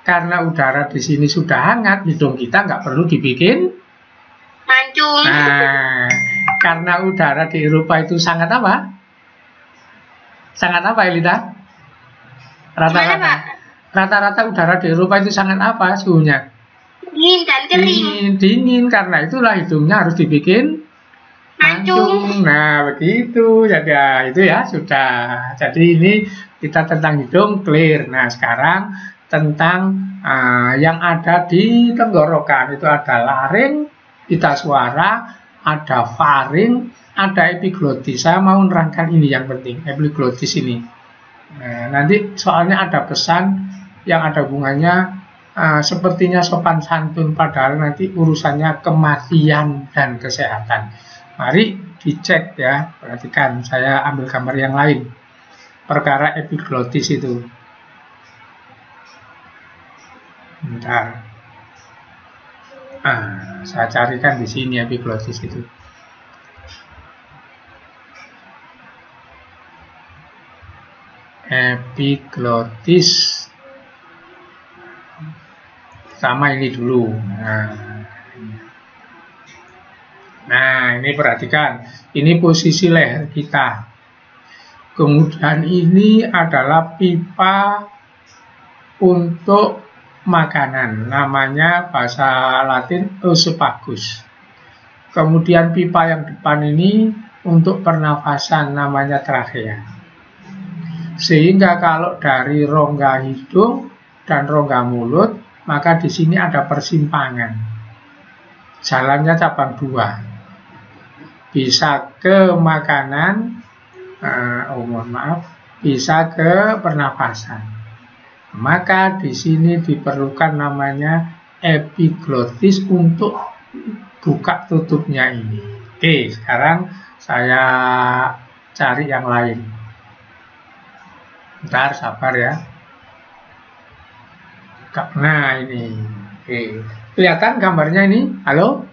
Karena udara di sini sudah hangat, hidung kita nggak perlu dibikin Mancung. Nah, karena udara di Eropa itu sangat apa? Sangat apa, Elita? Rata-rata udara di Eropa itu sangat apa suhunya? Dingin dan kering. Dingin, karena itulah hidungnya harus dibikin mancung. Nah, begitu. Jadi ya, itu ya sudah. Jadi ini kita tentang hidung clear. Nah, sekarang tentang yang ada di tenggorokan itu ada laring, pita suara, ada faring, ada epiglotis. Saya mau nerangkan ini yang penting, epiglotis ini. Nah, nanti soalnya ada pesan yang ada hubungannya sepertinya sopan santun, padahal nanti urusannya kematian dan kesehatan. Mari dicek ya, perhatikan, saya ambil gambar yang lain. Perkara epiglotis itu. Bentar. Saya carikan di sini epiglotis itu. Epiglotis sama ini dulu. Nah, ini perhatikan, ini posisi leher kita. Kemudian ini adalah pipa untuk makanan, namanya bahasa Latin oesophagus. Kemudian pipa yang depan ini untuk pernafasan, namanya trachea. Sehingga kalau dari rongga hidung dan rongga mulut, maka di sini ada persimpangan. Jalannya cabang 2. Bisa ke makanan, mohon maaf, bisa ke pernafasan. Maka di sini diperlukan namanya epiglotis untuk buka tutupnya ini. Oke, sekarang saya cari yang lain. Bentar, sabar ya. Nah, ini. Oke. Kelihatan gambarnya ini? Halo?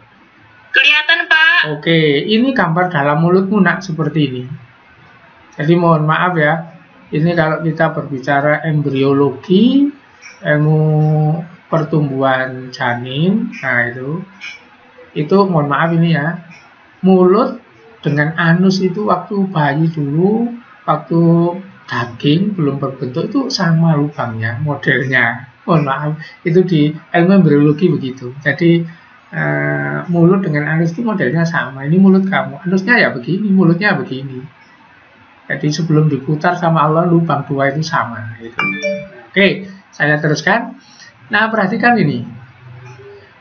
Kelihatan, Pak. Oke, ini gambar dalam mulutmu nak seperti ini. Jadi mohon maaf ya. Ini kalau kita berbicara embriologi, ilmu pertumbuhan janin, nah itu mohon maaf ini ya, mulut dengan anus itu waktu bayi dulu, waktu daging belum berbentuk itu sama lubangnya, modelnya, mohon maaf, itu di ilmu embriologi begitu. Jadi mulut dengan anus itu modelnya sama, ini mulut kamu, anusnya ya begini, mulutnya begini. Jadi sebelum diputar sama Allah, lubang 2 itu sama. Gitu. Oke, saya teruskan. Nah, perhatikan ini.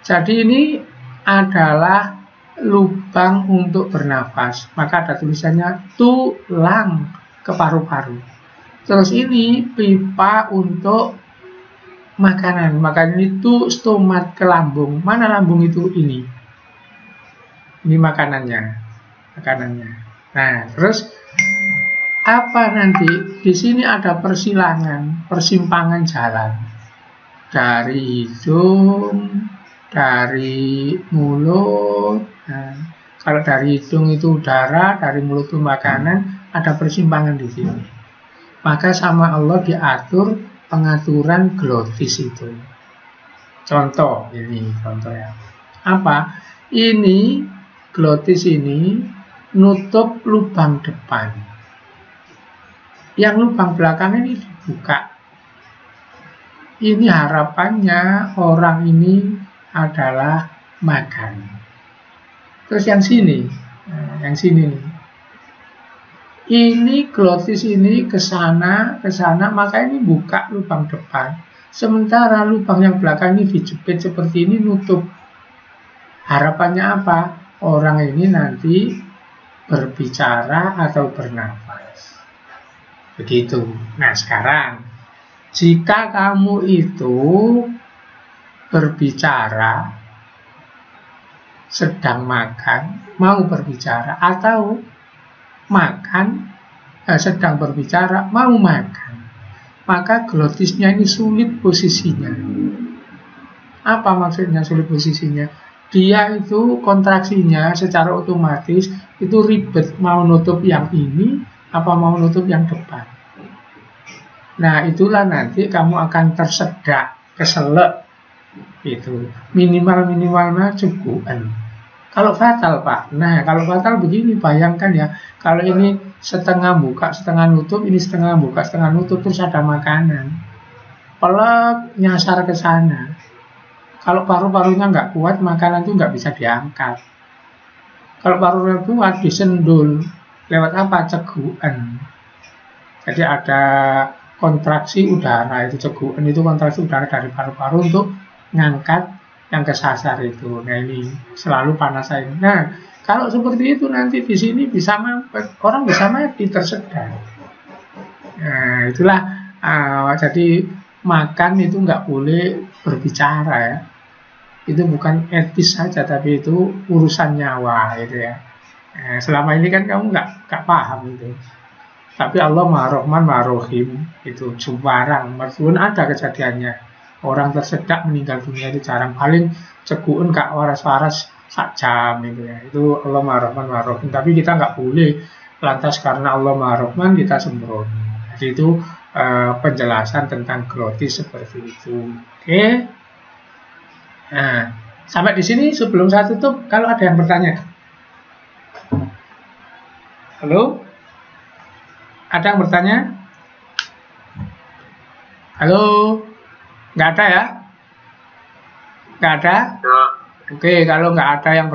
Jadi ini adalah lubang untuk bernafas. Maka ada tulisannya tulang ke paru-paru. Terus ini pipa untuk makanan. Maka ini tuh stomat ke lambung. Mana lambung itu ini? Ini makanannya. Nah, terus apa nanti? Di sini ada persimpangan jalan dari hidung, dari mulut. Nah, kalau dari hidung itu udara, dari mulut itu makanan, ada persimpangan di sini. Maka sama Allah diatur pengaturan glotis itu. Contoh ini, contoh ya. Apa? Ini glotis ini nutup lubang depan. Yang lubang belakang ini dibuka. Ini harapannya orang ini adalah makan. Terus yang sini, yang sini nih. Ini glotis ini ke sana, maka ini buka lubang depan. Sementara lubang yang belakang ini dijepit seperti ini, nutup. Harapannya apa? Orang ini nanti berbicara atau bernafas. Begitu. Nah sekarang, jika kamu itu berbicara, sedang makan, mau berbicara, atau makan, sedang berbicara, mau makan, maka glotisnya ini sulit posisinya. Apa maksudnya sulit posisinya? Dia itu kontraksinya secara otomatis itu ribet, mau nutup yang ini, apa mau nutup yang depan. Nah itulah nanti kamu akan tersedak, keselak, itu minimal cukupan. Kalau fatal Pak, nah kalau fatal begini, bayangkan ya, kalau ini setengah buka, setengah nutup, ini setengah buka, setengah nutup, terus ada makanan, pelek nyasar ke sana. Kalau paru-parunya nggak kuat, makanan itu nggak bisa diangkat. Kalau paru-parunya kuat, disendul. Lewat apa? Cegukan. Jadi ada kontraksi udara, itu cegukan, itu kontraksi udara dari paru-paru untuk ngangkat yang kesasar itu. Nah ini selalu panasin. Nah kalau seperti itu nanti di sini bisa mampet, orang bisa mati, tersedak. Nah itulah jadi makan itu nggak boleh berbicara ya. Itu bukan etis saja, tapi itu urusan nyawa gitu ya. Nah, selama ini kan kamu nggak paham itu. Tapi Allah Maha Rahman Maha Rahim, itu sembarang, meskipun ada kejadiannya. Orang tersedak meninggal dunia itu jarang, paling ceguun kak waras-waras sak jam itu ya. Itu Allah Maha Rahman Maha Rahim. Tapi kita nggak boleh lantas karena Allah Maha Rahman kita sembrono. Jadi itu penjelasan tentang glotis seperti itu. Oke. Nah, sampai di sini sebelum saya tutup, kalau ada yang bertanya. Halo? Ada yang bertanya? Halo? Nggak ada ya? Nggak ada? Oke, kalau nggak ada yang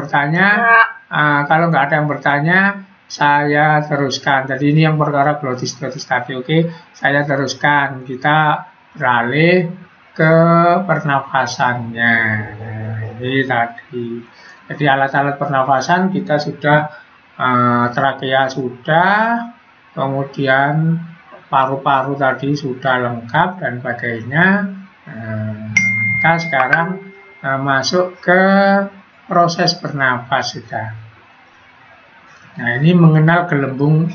bertanya, saya teruskan. Jadi ini yang perkara glotis tadi, oke? Saya teruskan. Kita beralih ke pernafasannya. Nah, ini tadi. Jadi alat-alat pernafasan kita sudah, trakea sudah, kemudian paru-paru tadi sudah lengkap dan sebagainya. Kita sekarang masuk ke proses bernafas sudah. Nah ini mengenal gelembung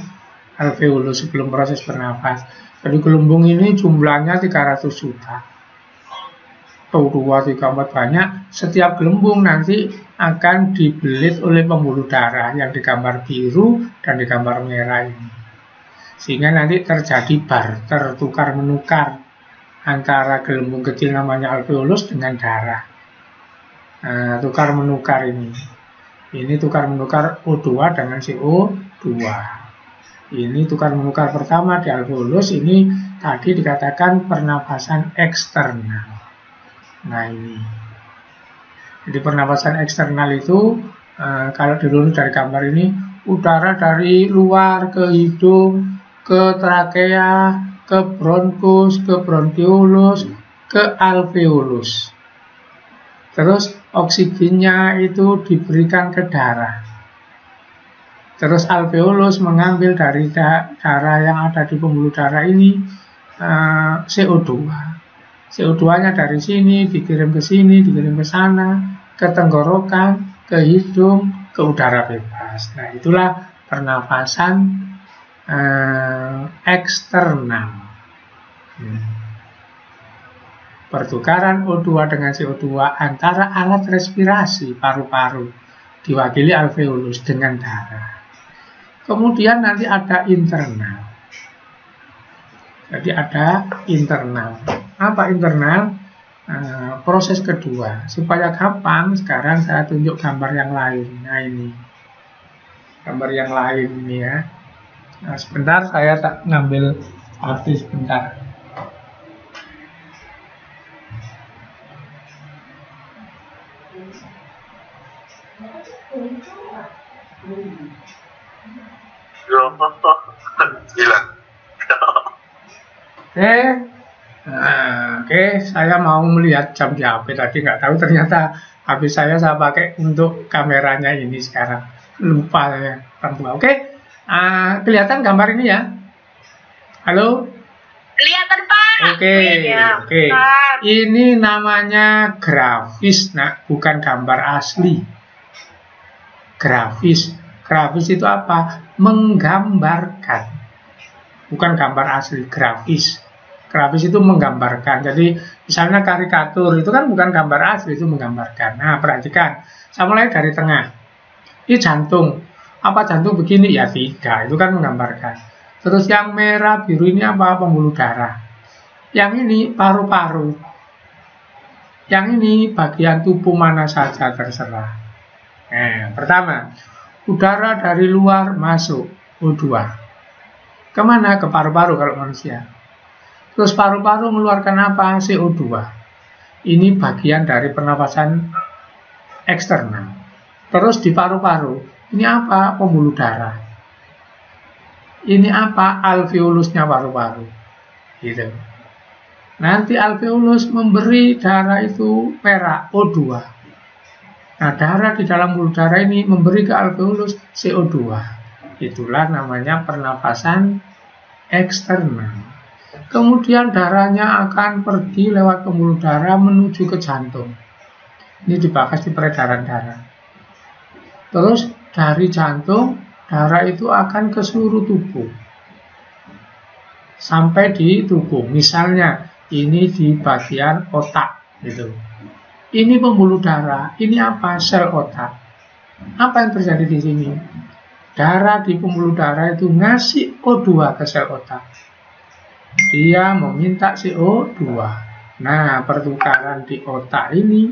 alveolus sebelum proses bernafas. Jadi gelembung ini jumlahnya 300 juta. Tuh 2, 3, 4 banyak. Setiap gelembung nanti akan dibelit oleh pembuluh darah yang digambar biru dan digambar merah ini. Sehingga nanti terjadi barter, tukar menukar antara gelembung kecil namanya alveolus dengan darah. Tukar menukar ini. Ini tukar menukar O2 dengan CO2. Ini tukar menukar pertama di alveolus, ini tadi dikatakan pernapasan eksternal. Nah ini. Jadi pernapasan eksternal itu kalau dulu dari gambar ini, udara dari luar ke hidung, ke trakea, ke bronkus, ke bronkiolus, ke alveolus. Terus oksigennya itu diberikan ke darah. Terus alveolus mengambil dari darah yang ada di pembuluh darah ini CO2. CO2-nya dari sini dikirim ke sini, dikirim ke sana, ke tenggorokan, ke hidung, ke udara bebas. Nah, itulah pernafasan eksternal. Pertukaran O2 dengan CO2 antara alat respirasi paru-paru diwakili alveolus dengan darah. Kemudian nanti ada internal. Jadi ada internal. Apa internal? proses kedua. Supaya gampang, sekarang saya tunjuk gambar yang lain. Nah ini, gambar yang lain ini ya. Nah, sebentar saya tak ngambil HP sebentar. Hilang. Oke, saya mau melihat jam di HP tadi, nggak tahu ternyata HP saya pakai untuk kameranya ini sekarang. Lupa saya. Oke, kelihatan gambar ini ya? Halo? Kelihatan Pak. Oke. Ini namanya grafis, nah bukan gambar asli. Grafis itu apa? Menggambarkan, bukan gambar asli. Grafis itu menggambarkan. Jadi misalnya karikatur itu kan bukan gambar asli, itu menggambarkan. Nah perhatikan, saya mulai dari tengah. Ini jantung. Apa jantung begini? Ya tidak, itu kan menggambarkan. Terus yang merah biru ini apa? Pembuluh darah. Yang ini paru-paru. Yang ini bagian tubuh mana saja terserah. Nah, pertama, udara dari luar masuk, O2. Kemana? Ke paru-paru kalau manusia. Terus paru-paru mengeluarkan apa? CO2. Ini bagian dari pernapasan eksternal. Terus di paru-paru, ini apa? Pembuluh darah. Ini apa? Alveolusnya paru-paru. Gitu. Nanti alveolus memberi darah itu perak, O2. Nah, darah di dalam pembuluh darah ini memberi ke alveolus CO2. Itulah namanya pernapasan eksternal. Kemudian darahnya akan pergi lewat pembuluh darah menuju ke jantung. Ini dibahas di peredaran darah. Terus dari jantung, darah itu akan ke seluruh tubuh. Sampai di tubuh. Misalnya, ini di bagian otak. Gitu. Ini pembuluh darah, ini apa? Sel otak. Apa yang terjadi di sini? Darah di pembuluh darah itu ngasih O2 ke sel otak. Dia meminta CO2. Nah, pertukaran di otak ini,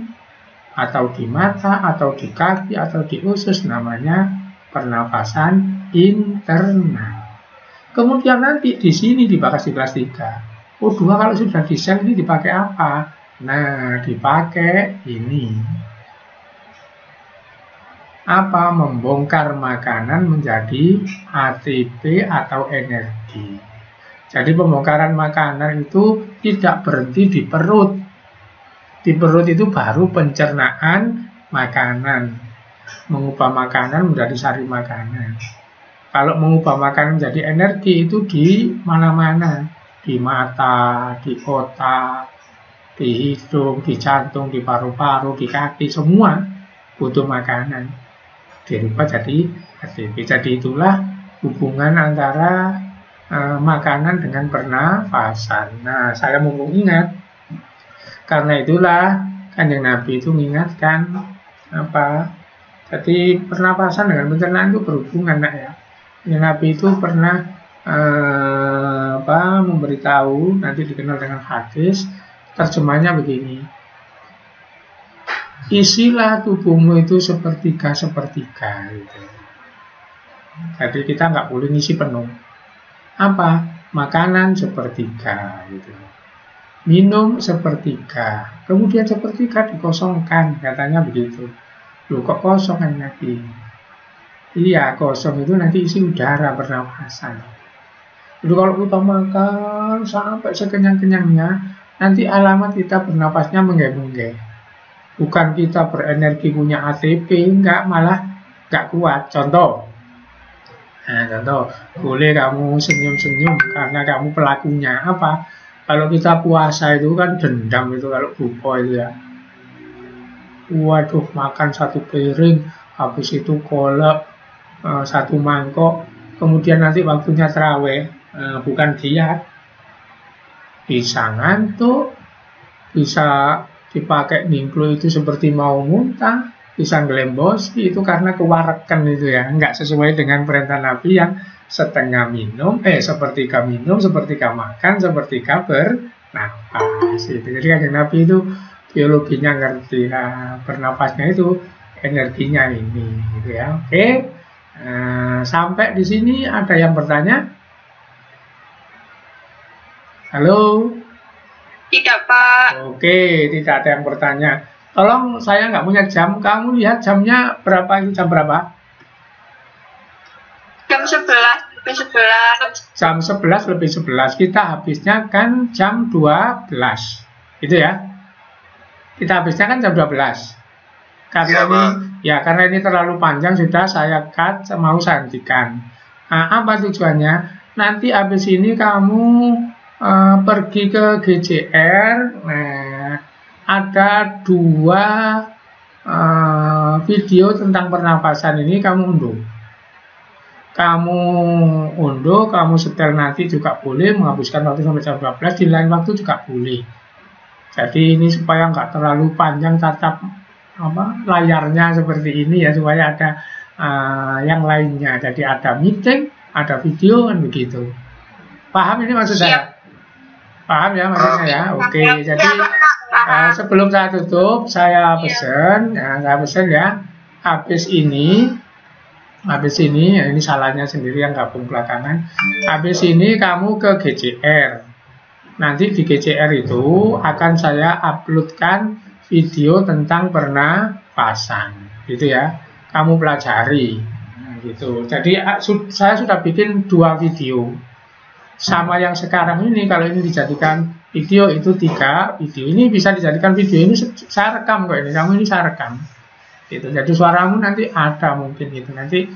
atau di mata, atau di kaki, atau di usus, namanya pernapasan internal. Kemudian nanti di sini dibahas di kelas 3. O2 kalau sudah di sel ini dipakai apa? Nah, dipakai ini. Apa? Membongkar makanan menjadi ATP atau energi. Jadi pembongkaran makanan itu tidak berhenti di perut. Di perut itu baru pencernaan makanan. Mengubah makanan menjadi sari makanan. Kalau mengubah makanan menjadi energi itu di mana-mana. Di mata, di otak, di hidung, di jantung, di paru-paru, di kaki, semua butuh makanan. Dirubah jadi ATP. Jadi itulah hubungan antara makanan dengan pernafasan. Nah, saya mau ingat, karena itulah Kanjeng Nabi itu mengingatkan apa? Jadi pernapasan dengan pencernaan itu berhubungan, nak ya. Kanjeng Nabi itu pernah memberitahu, nanti dikenal dengan hadis. Terjemahnya begini, isilah tubuhmu itu sepertiga-sepertiga gitu. Jadi kita nggak boleh ngisi penuh. Apa? Makanan sepertiga gitu. Minum sepertiga. Kemudian sepertiga dikosongkan, katanya begitu. Loh kok kosong kan Nabi? Iya, kosong itu nanti isi udara pernapasan. Jadi kalau kita makan sampai sekenyang-kenyangnya, nanti alamat kita bernapasnya menggeh-menggeh. Bukan kita berenergi punya ATP, enggak, malah enggak kuat. Contoh, boleh kamu senyum-senyum karena kamu pelakunya. Apa? Kalau kita puasa itu kan dendam itu kalau buko itu ya. Waduh, makan satu piring, habis itu kolak satu mangkok, kemudian nanti waktunya tarawih, bukan diet. Bisa ngantuk, bisa dipakai ningklo itu seperti mau muntah, bisa ngelembosi, itu karena kewarekan itu ya, nggak sesuai dengan perintah Nabi yang setengah minum, sepertiga minum, sepertiga makan, sepertiga napas. Itu. Jadi Kanjeng Nabi itu biologinya ngerti, bernapasnya itu energinya ini, gitu ya. Oke, sampai di sini ada yang bertanya? Halo? Tidak, Pak. Oke, tidak ada yang bertanya. Tolong, saya nggak punya jam. Kamu lihat jamnya berapa? Ini jam berapa? Jam 11 lebih 11. Jam 11 lebih 11. Kita habisnya kan jam 12. Gitu ya. Kita habisnya kan jam 12. Karena ini terlalu panjang, sudah saya cut, mau saya hentikan. Nah, apa tujuannya? Nanti habis ini kamu pergi ke GJR. Nah, ada 2 video tentang pernapasan ini kamu unduh. Kamu setel nanti juga boleh, menghapuskan waktu sampai jam 12, di lain waktu juga boleh. Jadi ini supaya nggak terlalu panjang tatap layarnya seperti ini ya, supaya ada yang lainnya. Jadi ada meeting, ada video, kan begitu. Paham ini maksud saya? Paham ya maksudnya ya? Oke, jadi sebelum saya tutup, saya pesan ya, habis ini ya, ini salahnya sendiri yang gabung belakangan. Habis ini kamu ke GJR. Nanti di GJR itu akan saya uploadkan video tentang pernapasan, gitu ya. Kamu pelajari, gitu. Jadi saya sudah bikin 2 video. Sama yang sekarang ini, kalau ini dijadikan video itu 3 video. Ini bisa dijadikan video, ini saya rekam kok ini. Kamu ini saya rekam. Gitu. Jadi suaramu nanti ada mungkin gitu. Nanti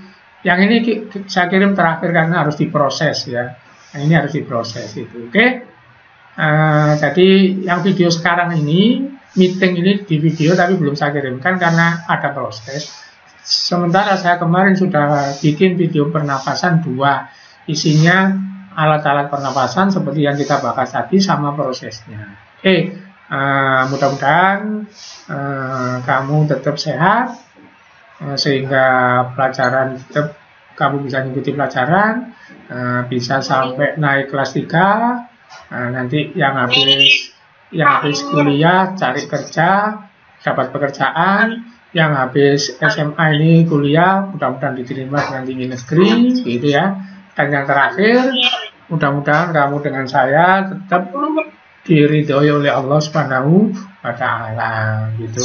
yang ini saya kirim terakhir karena harus diproses ya. Yang ini harus diproses itu. Oke. Jadi yang video sekarang ini, meeting ini di video tapi belum saya kirimkan karena ada proses. Sementara saya kemarin sudah bikin video pernapasan 2. Isinya alat-alat pernapasan seperti yang kita bahas tadi sama prosesnya. Oke. Mudah-mudahan kamu tetap sehat, sehingga pelajaran tetap kamu bisa mengikuti pelajaran, bisa sampai naik kelas 3, nanti yang habis kuliah cari kerja, dapat pekerjaan, yang habis SMA ini kuliah mudah-mudahan diterima dengan tinggi negeri, gitu ya. Dan yang terakhir, mudah-mudahan kamu dengan saya tetap diridhoi oleh Allah Subhanahu wa Ta'ala, gitu.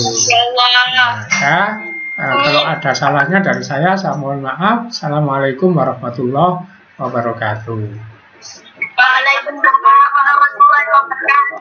Kalau ada salahnya dari saya mohon maaf. Assalamualaikum warahmatullahi wabarakatuh. Waalaikumsalam warahmatullahi wabarakatuh.